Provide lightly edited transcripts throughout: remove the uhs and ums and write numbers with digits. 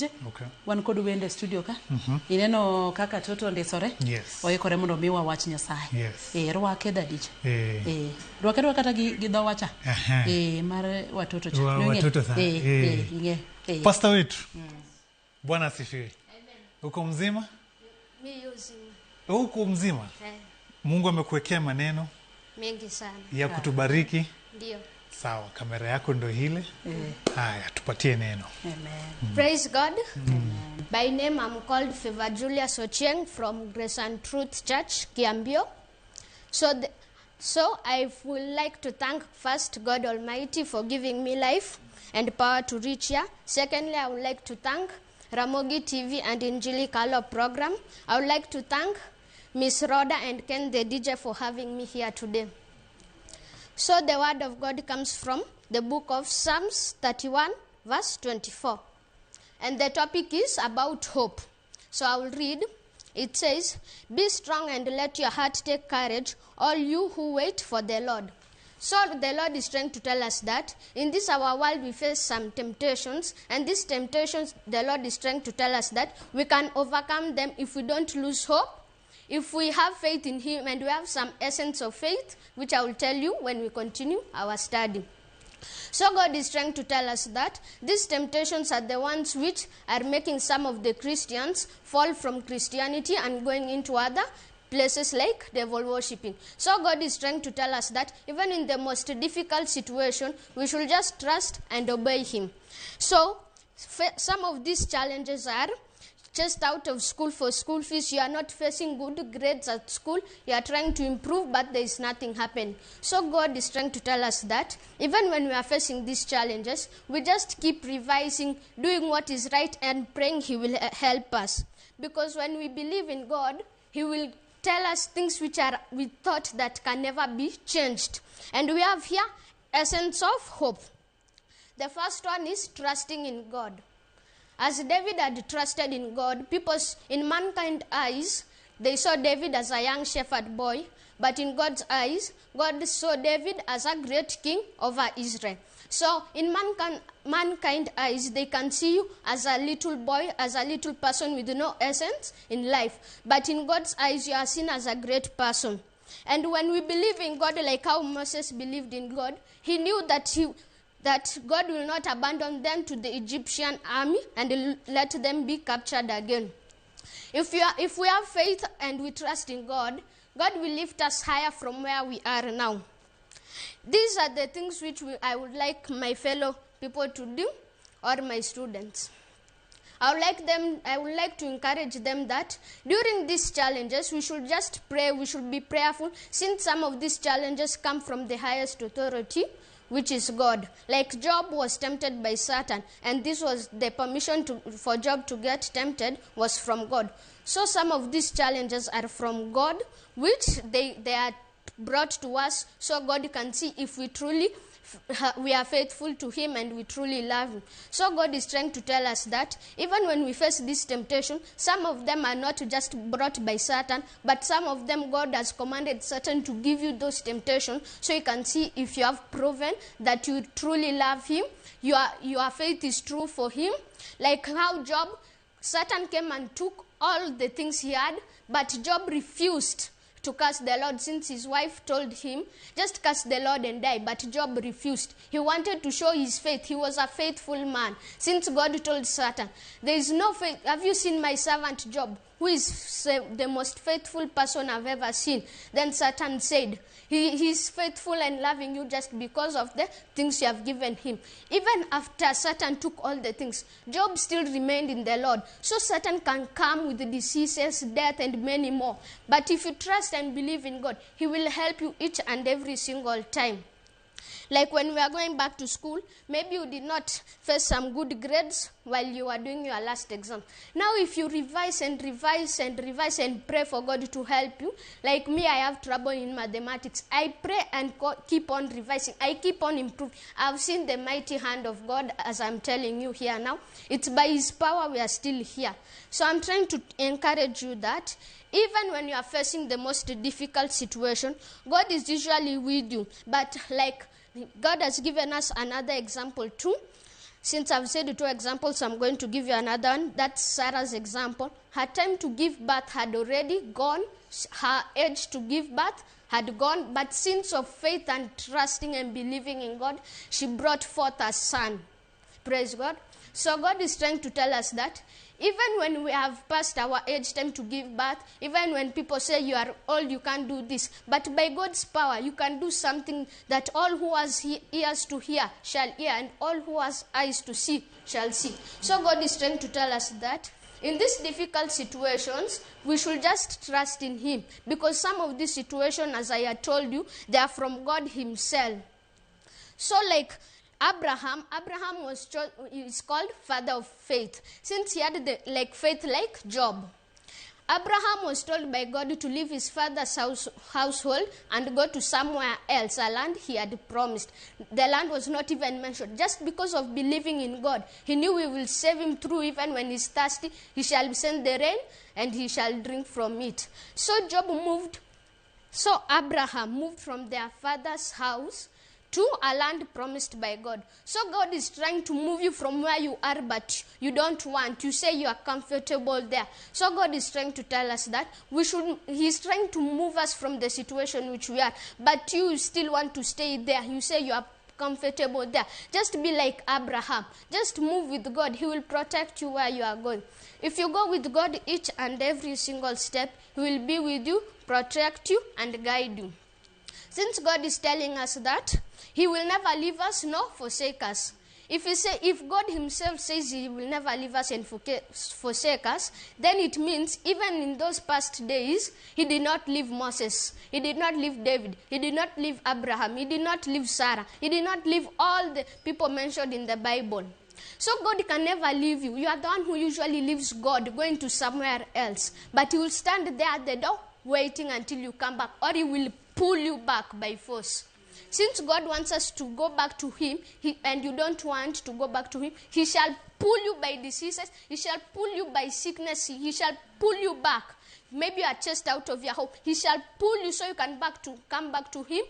Okay. Wan kod wende studio ka. Ineno kaka toto ndisore. Yes. Oikore mondo miwa wach Nyasaye. Yes. Rwake dadich. Rwake kata gi dho wacha. Mar watoto cha. Watoto sana. Inge. Pastor wetu. Bwana asifiwe. Amen. Uko mzima? Mimi uzima. Uko mzima? Mungu amekuwekea maneno Mengi sana. ya kutubariki. Ndio. Sawa, kamera yako ndo hile. Haya, tupatie neno. Amen. Praise God. By name I'm called Favour Julius Ochieng from Grace and Truth Church, Chiemb. So I would like to thank first God Almighty for giving me life and power to reach here. Secondly, I would like to thank Ramogi TV and Injili Kalo program. I would like to thank Miss Rhoda and Ken the DJ for having me here today. So the word of God comes from the book of Psalms 31 verse 24. And the topic is about hope. So I will read. It says, "Be strong and let your heart take courage, all you who wait for the Lord." So the Lord is trying to tell us that in this our world we face some temptations, and these temptations the Lord is trying to tell us that we can overcome them if we don't lose hope, if we have faith in Him, and we have some essence of faith, which I will tell you when we continue our study. So God is trying to tell us that these temptations are the ones which are making some of the Christians fall from Christianity and going into other places like devil worshipping. So God is trying to tell us that even in the most difficult situation, we should just trust and obey Him. So some of these challenges are just out of school for school fees. You are not facing good grades at school. You are trying to improve, but there is nothing happening. So God is trying to tell us that even when we are facing these challenges, we just keep revising, doing what is right, and praying He will help us. Because when we believe in God, He will tell us things which are we thought that can never be changed. And we have here essence of hope. The first one is trusting in God. As David had trusted in God, people in mankind's eyes, they saw David as a young shepherd boy, but in God's eyes, God saw David as a great king over Israel. So in mankind's eyes, they can see you as a little boy, as a little person with no essence in life. But in God's eyes, you are seen as a great person. And when we believe in God, like how Moses believed in God, he knew that God will not abandon them to the Egyptian army and let them be captured again. If we have faith and we trust in God, God will lift us higher from where we are now. These are the things which I would like my fellow people to do, or my students. I would like to encourage them that during these challenges, we should just pray, we should be prayerful, since some of these challenges come from the highest authority, which is God. Like Job was tempted by Satan, and this was the permission for Job to get tempted was from God. So some of these challenges are from God, which they are brought to us so God can see if we are faithful to Him and we truly love Him. So God is trying to tell us that even when we face this temptation, some of them are not just brought by Satan, but some of them God has commanded Satan to give you those temptations so you can see if you have proven that you truly love Him, your faith is true for Him. Like how Job, Satan came and took all the things he had, but Job refused to curse the Lord, since his wife told him, just curse the Lord and die. But Job refused. He wanted to show his faith. He was a faithful man. Since God told Satan, there is no faith. Have you seen my servant Job, who is the most faithful person I've ever seen? Then Satan said, he is faithful and loving you just because of the things you have given him. Even after Satan took all the things, Job still remained in the Lord. So Satan can come with diseases, death, and many more. But if you trust and believe in God, He will help you each and every single time. Like when we are going back to school, maybe you did not face some good grades while you are doing your last exam. Now if you revise and revise and revise and pray for God to help you, like me, I have trouble in mathematics. I pray and keep on revising. I keep on improving. I've seen the mighty hand of God, as I'm telling you here now. It's by His power we are still here. So I'm trying to encourage you that even when you are facing the most difficult situation, God is usually with you. But like God has given us another example too. Since I've said 2 examples, I'm going to give you another one. That's Sarah's example. Her time to give birth had already gone. Her age to give birth had gone. But since of faith and trusting and believing in God, she brought forth a son. Praise God. So God is trying to tell us that even when we have passed our age time to give birth, even when people say you are old, you can't do this, but by God's power, you can do something that all who has ears to hear shall hear, and all who has eyes to see shall see. So God is trying to tell us that in these difficult situations, we should just trust in Him, because some of these situations, as I had told you, they are from God Himself. So like Abraham is called father of faith, since he had faith like Job. Abraham was told by God to leave his father's household and go to somewhere else, a land he had promised. The land was not even mentioned. Just because of believing in God, he knew He will save him through. Even when he's thirsty, He shall send the rain and he shall drink from it. So Abraham moved from their father's house to a land promised by God. So God is trying to move you from where you are, but you don't want. You say you are comfortable there. So God is trying to tell us that He's trying to move us from the situation which we are, but you still want to stay there. You say you are comfortable there. Just be like Abraham. Just move with God. He will protect you where you are going. If you go with God each and every single step, He will be with you, protect you, and guide you. Since God is telling us that He will never leave us nor forsake us. If God Himself says He will never leave us and forsake us, then it means even in those past days, He did not leave Moses, He did not leave David, He did not leave Abraham, He did not leave Sarah, He did not leave all the people mentioned in the Bible. So God can never leave you. You are the one who usually leaves God, going to somewhere else. But He will stand there at the door, waiting until you come back, or He will pull you back by force. Since God wants us to go back to Him, and you don't want to go back to Him, He shall pull you by diseases, He shall pull you by sickness, He shall pull you back. Maybe you are chased out of your home. He shall pull you so you can come back to Him,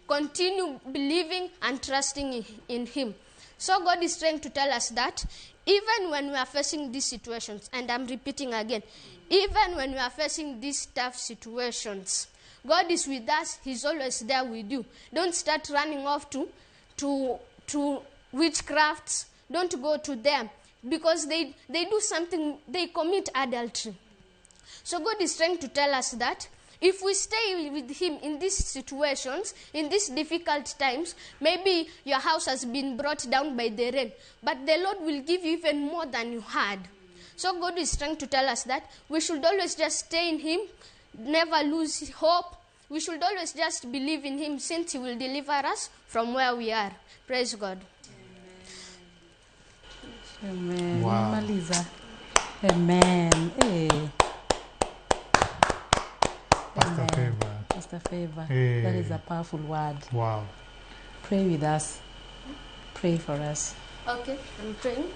continue believing and trusting in Him. So God is trying to tell us that even when we are facing these situations, and I'm repeating again, even when we are facing these tough situations, God is with us. He's always there with you. Don't start running off to witchcrafts. Don't go to them, because they do something, they commit adultery. So God is trying to tell us that if we stay with Him in these situations, in these difficult times, maybe your house has been brought down by the rain, but the Lord will give you even more than you had. So God is trying to tell us that we should always just stay in Him, never lose hope. We should always just believe in Him, since He will deliver us from where we are. Praise God. Amen. Wow. Maliza. Amen. Hey. Pastor Amen. Favour. Pastor Favour. Hey. That is a powerful word. Wow. Pray with us. Pray for us. Okay, I'm praying.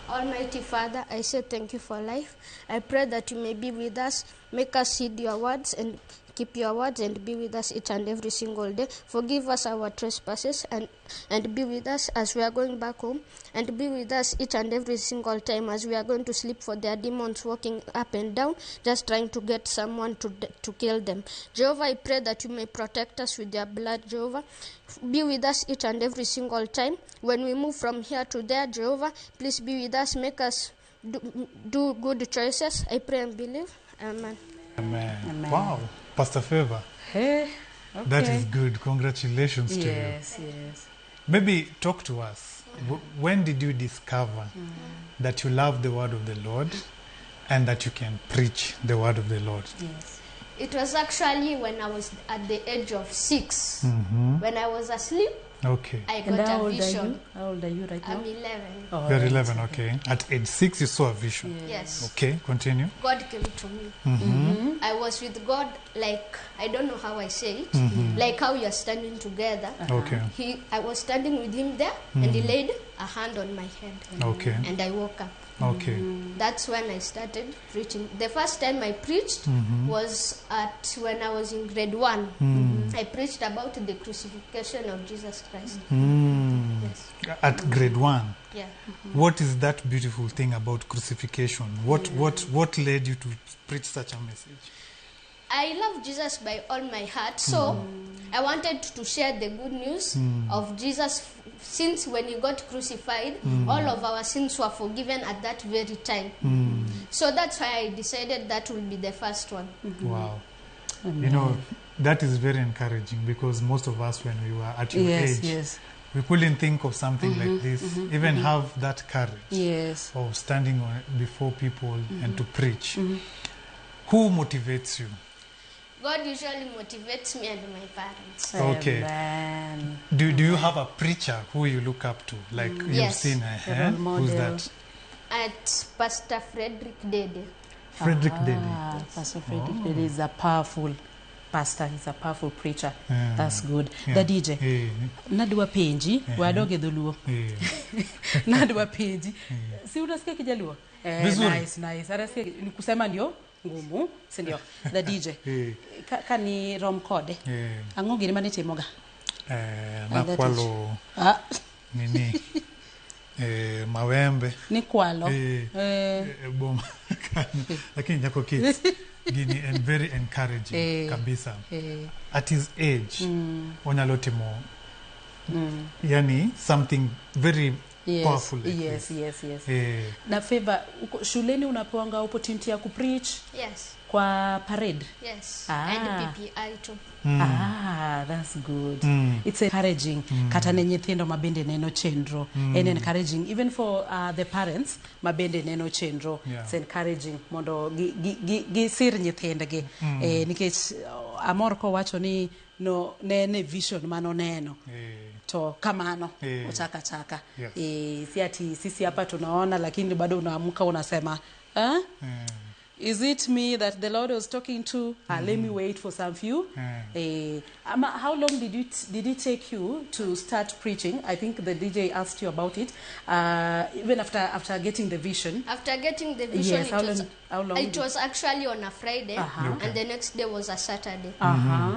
Almighty Father, I say thank You for life. I pray that You may be with us. Make us heed Your words and keep Your words, and be with us each and every single day. Forgive us our trespasses, and be with us as we are going back home, and be with us each and every single time as we are going to sleep, for there are demons walking up and down, just trying to get someone to kill them. Jehovah, I pray that You may protect us with Your blood, Jehovah. Be with us each and every single time. When we move from here to there, Jehovah, please be with us. Make us do good choices. I pray and believe. Amen. Amen. Amen. Wow. Pastor Favour. Hey. Okay. That is good. Congratulations to you. Yes, yes. Maybe talk to us. When did you discover that you love the word of the Lord and that you can preach the word of the Lord? Yes. It was actually when I was at the age of 6. Mm-hmm. When I was asleep, Okay. I And got how a old are vision. you? How old are you right now? I'm 11. Oh, You're right. 11, okay. At age 6, you saw a vision. Yes. Okay, continue. God came to me. Mm-hmm. I was with God, like, I don't know how I say it, Mm-hmm. like how you're standing together. Okay. I was standing with Him there, and He laid a hand on my head, Okay. and I woke up. Okay. That's when I started preaching. The first time I preached was when I was in grade 1. I preached about the crucifixion of Jesus Christ. Mm. at grade 1. Yeah. What is that beautiful thing about crucifixion? What led you to preach such a message? I love Jesus by all my heart, so I wanted to share the good news of Jesus. Since when he got crucified, all of our sins were forgiven at that very time. So that's why I decided that will be the first one. Wow. You know, that is very encouraging, because most of us, when we were at your age, we couldn't think of something like this, even have that courage of standing before people and to preach. Who motivates you? God usually motivates me and my parents. Okay. Amen. Do you have a preacher who you look up to? Like you've Yes. seen who's that? At Pastor Frederick Dede. Frederick Dede. Pastor Frederick Dede is a powerful pastor. He's a powerful preacher. Yeah. That's good. Yeah. The DJ. Eh, Nadwa penji, wadoge dholuo. eh, Nadwa penji. Si unasikia Kijaluo? Vizuri. Nice. Anasikia ni kusema ndio ngumu, si ndio? The DJ. Kani rom code. Ango gini mane timoga? Nakwalo nini? Mawembe. Ni kwalo. Boma. Lakini nyako kids. Gini and very encouraging kabisa. At his age, onyalotimo. Yani something very powerful. Like Yes. this. Na Favour, shuleni unapewa opportunity ya kupreach Yes. kwa parade? Yes. Ah. And PPI too. That's good. It's encouraging. Katane nyithindo mabende neno chendro. And encouraging even for the parents mabende neno chendro. Yeah. It's encouraging mondo gi sir nyithindgi. Nikech amor ko wacho ni no nene vision mano neno. To kamano chaka. Yes. Si ati sisi hapa tunaona lakini bado unaamka unasema is it me that the Lord was talking to? Let me wait for some few. How long did it take you to start preaching? I think the DJ asked you about it. Even after getting the vision. After getting the vision, Yes, how long? it was actually on a Friday, and the next day was a Saturday.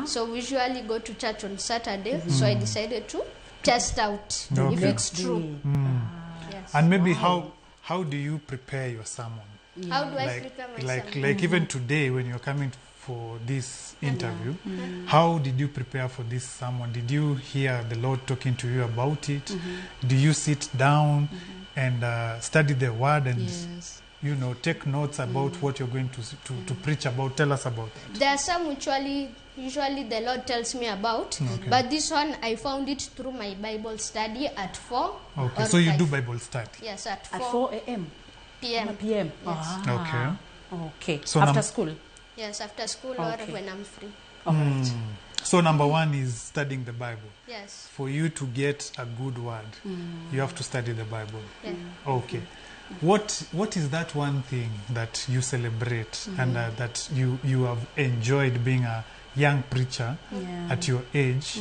So we usually go to church on Saturday. So I decided to test out if it's true. Yes. And maybe how do you prepare your sermon? How do I prepare myself? Like even today when you're coming for this interview, how did you prepare for this sermon? Did you hear the Lord talking to you about it? Do you sit down and study the word and take notes about what you're going to preach about? Tell us about that. There are some usually the Lord tells me about, but this one I found it through my Bible study at 4. Okay, so you do Bible study? Yes, at 4. At 4 a.m. p.m. p.m. Yes. Okay. So after school? Yes, after school or when I'm free. All right. So number 1 is studying the Bible. Yes. For you to get a good word, you have to study the Bible. Yeah. Okay. What is that one thing that you celebrate and that you have enjoyed being a young preacher at your age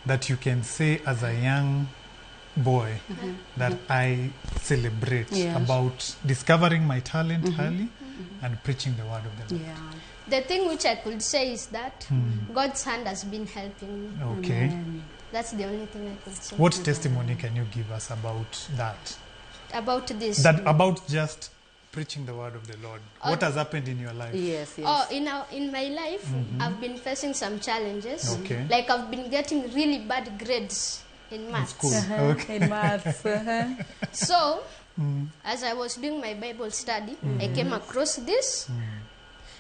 that you can say as a young boy that I celebrate about discovering my talent early and preaching the word of the Lord? The thing which I could say is that God's hand has been helping me. Okay. Amen. That's the only thing I could say. What testimony can you give us about that? About this? About just preaching the word of the Lord. What has happened in your life? Yes. Oh, in my life, I've been facing some challenges. Okay. Like I've been getting really bad grades in maths. School. Okay. In maths. So, as I was doing my Bible study, I came across this.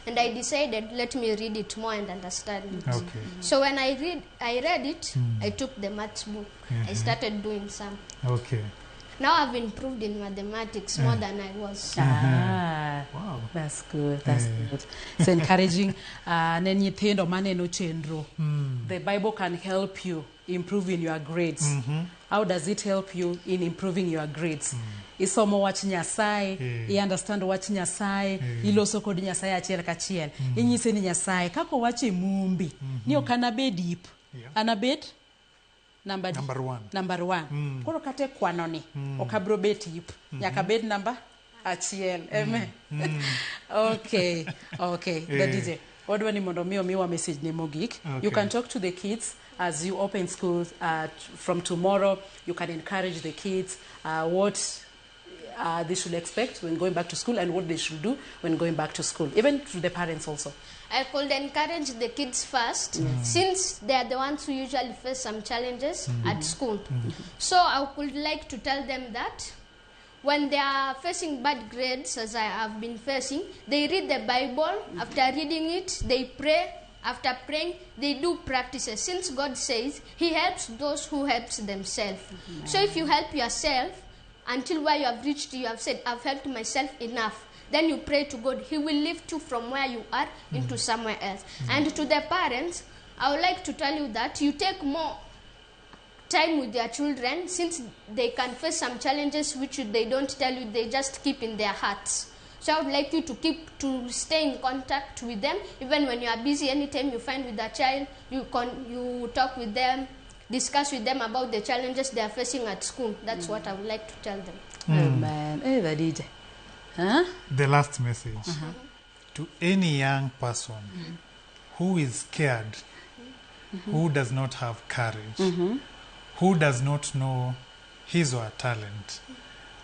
And I decided, let me read it more and understand it. Okay. So when I read it, I took the maths book. I started doing some. Okay. Now I've improved in mathematics more than I was. Wow. That's good. That's good. It's encouraging. Nyithindo maneno chenro. The Bible can help you improve in your grades. How does it help you in improving your grades? Isomo wach Nyasaye, I understand wach Nyasaye, iloso kod Nyasaye achiel kachiel. Inyise ni Nyasaye kako wache mumbi. Ni okanabe deep. Anabed number 1. Number 1. Koro kate kwanoni. Okabro bet deep. Nyaka bed number achiel. Amen. Okay. The DJ. What do you want to message ne mogik? You can talk to the kids as you open schools from tomorrow, you can encourage the kids what they should expect when going back to school and what they should do when going back to school, even to the parents also. I could encourage the kids first, since they are the ones who usually face some challenges at school. So I would like to tell them that when they are facing bad grades, as I have been facing, they read the Bible. After reading it, they pray. After praying, they do practices. Since God says He helps those who help themselves. So if you help yourself until where you have reached, you have said, I've helped myself enough. Then you pray to God. He will lift you from where you are into somewhere else. And to the parents, I would like to tell you that you take more time with their children, since they can face some challenges which they don't tell you, they just keep in their hearts. So I would like you to stay in contact with them, even when you are busy. Anytime you find with a child, you talk with them, discuss with them about the challenges they are facing at school. That's what I would like to tell them. Amen. Hey, the DJ. Huh? The last message to any young person who is scared, who does not have courage, who does not know his or her talent.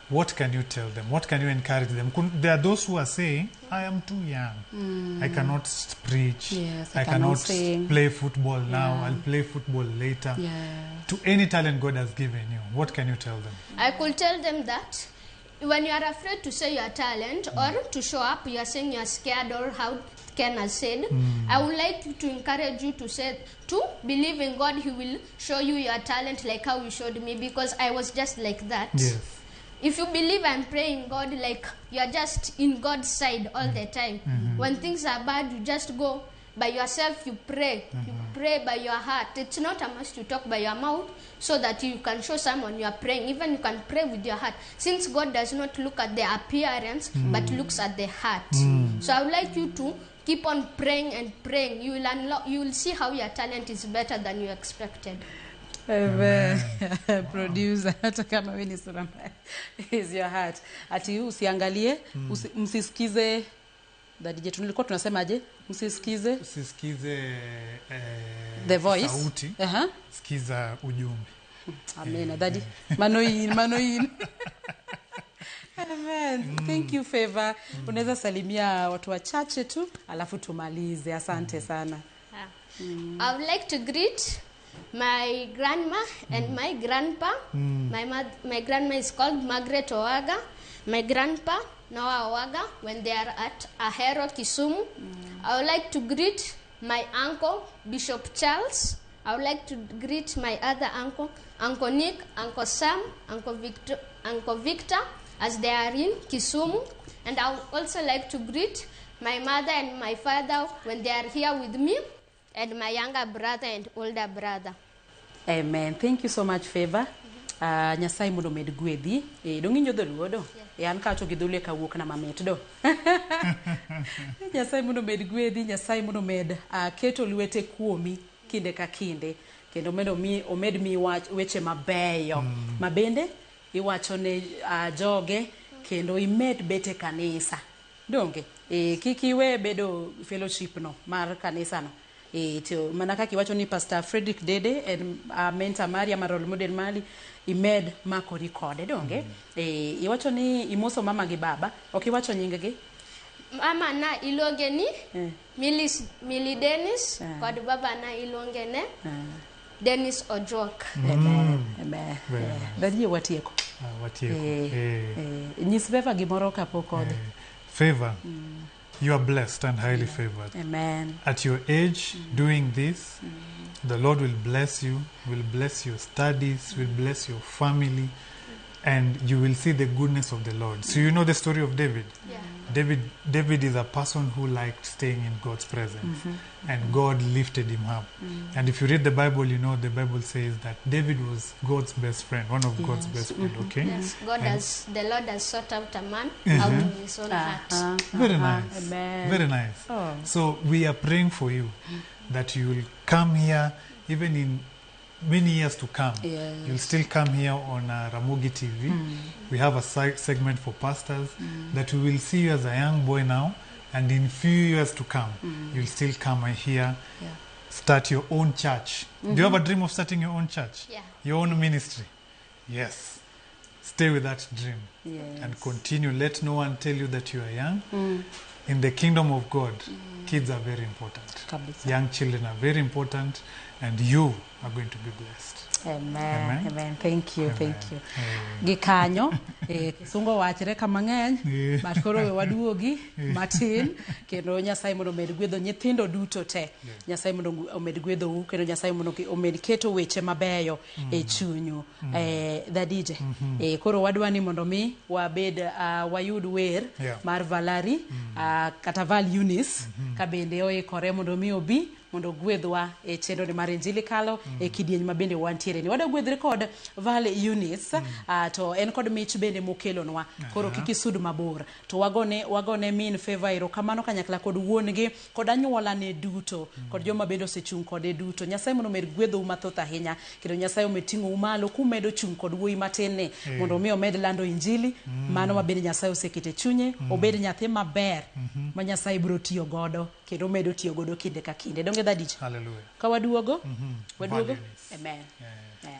What can you tell them? What can you encourage them? There are those who are saying, I am too young. I cannot preach. Yes, I cannot sing. play football now. I'll play football later. To any talent God has given you, what can you tell them? I could tell them that when you are afraid to say your talent or to show up, you are saying you are scared, or how Ken has said, I would like to encourage you to believe in God. He will show you your talent like how He showed me, because I was just like that. Yes. If you believe and pray in God, like you are just in God's side all the time. When things are bad, you just go by yourself, you pray. You pray by your heart. It's not a must to talk by your mouth so that you can show someone you are praying. Even you can pray with your heart, since God does not look at the appearance but looks at the heart. So I would like you to keep on praying and praying. You will see how your talent is better than you expected. Producer, hata kama wewe ni sura mbaya, is your heart. Ati usiangalie, msisikize. Dadije tulikuwa tunasemaje? Msisikize the voice, sauti. Sikiza ujumbe. Amen. Dadi manoin. Amen. Thank you, Favour. Unaweza salimia watu wachache tu alafu tumalize. Asante sana. I would like to greet my grandma and my grandpa. My grandma is called Margaret Owaga. My grandpa, Noah Owaga, when they are at Ahero, Kisumu. I would like to greet my uncle, Bishop Charles. I would like to greet my other uncle, Uncle Nick, Uncle Sam, Uncle Victor, as they are in Kisumu. And I would also like to greet my mother and my father when they are here with me, and my younger brother and older brother. Amen. Thank you so much, Favour. Nyasai mudo med gwedhi. Donginjo dholuo do. An kacho gidhule kawuok na mamet do. Nyasai mudo med gwedhi, Nyasai mudo med keto lwete kuomi kinde ka kinde. Kendo omed mi weche mabeyo. Mabende iwacho ne joge kendo imed bete kanisa. Donge kikiwe bedo fellowship no mar kanisa no. To manaka kiwacho ni Pastor Frederick Dede and mentor Maria Marol Model Mali imed mako record donge. Iwacho ni imoso mama gi baba. Okiwacho nyingegi? Mama na ilonge ni Millie Dennis, kod baba na ilonge ne Dennis Ojok. Amen. Dadie watieko. Nyis Favour gimoro kapok odhi. Favour. You are blessed and highly favored. Amen. At your age, doing this, the Lord will bless you, will bless your studies, will bless your family, and you will see the goodness of the Lord. So you know the story of David? Yeah. David is a person who liked staying in God's presence, and God lifted him up. And if you read the Bible, you know the Bible says that David was God's best friend, one of God's best friends, okay? Yes, the Lord has sought out a man out of his own heart. Very nice. Amen. Very nice. Oh. So we are praying for you that you will come here even in many years to come. Yes. You'll still come here on Ramogi TV. We have a segment for pastors that we will see you as a young boy now, and in few years to come, you'll still come here start your own church. Do you have a dream of starting your own church? Yeah. Your own ministry? Yes. Stay with that dream. Yes. And continue. Let no one tell you that you are young. In the kingdom of God, kids are very important. Kabisa. Young children are very important, and you are going to be blessed. Amen. Amen. Thank you. Amen. Thank you. Gikanyo, kisungo wachre kamang'eny, but koro we waduogi matin, kendo Nyasaye mondo omed gwedho nyithindo duto te. Nyasaye mondo omed gwedhou, kendo Nyasaye mondo omed keto weche mabeyo e chunyu. Dadije. Koro wadwani mondo mi wabed wayud wer mar Valari, kata Val Eunice, kabende oikore mondo mi obi mondo gwedhwa e chenro ni mar Injili kalo e kidieny mabende wantiere ni wada gwedhre kod Val Eunice to en kod mich bende mokelonwa koro kiki sud mabor to wagone min Favour erokamano kanyakla kod wuongi kod anyuola ne duto kod joma bende osechung kode duto. Nyasaye mondo omed gwedhou mathoth ahinya, kendo Nyasaye omed ting'ou malo kumedo chung kod wuoyi matin ne mondo mi omed lando Injili mano mabende Nyasaye osekete chunye obed nyathi maber ma Nyasaye biro tiyo godo kendo medo tiyo godo kinde ka kinde. Donge Dadich? Hallelujah. Kawaduogo? Waduogo? Values. Amen. Yeah.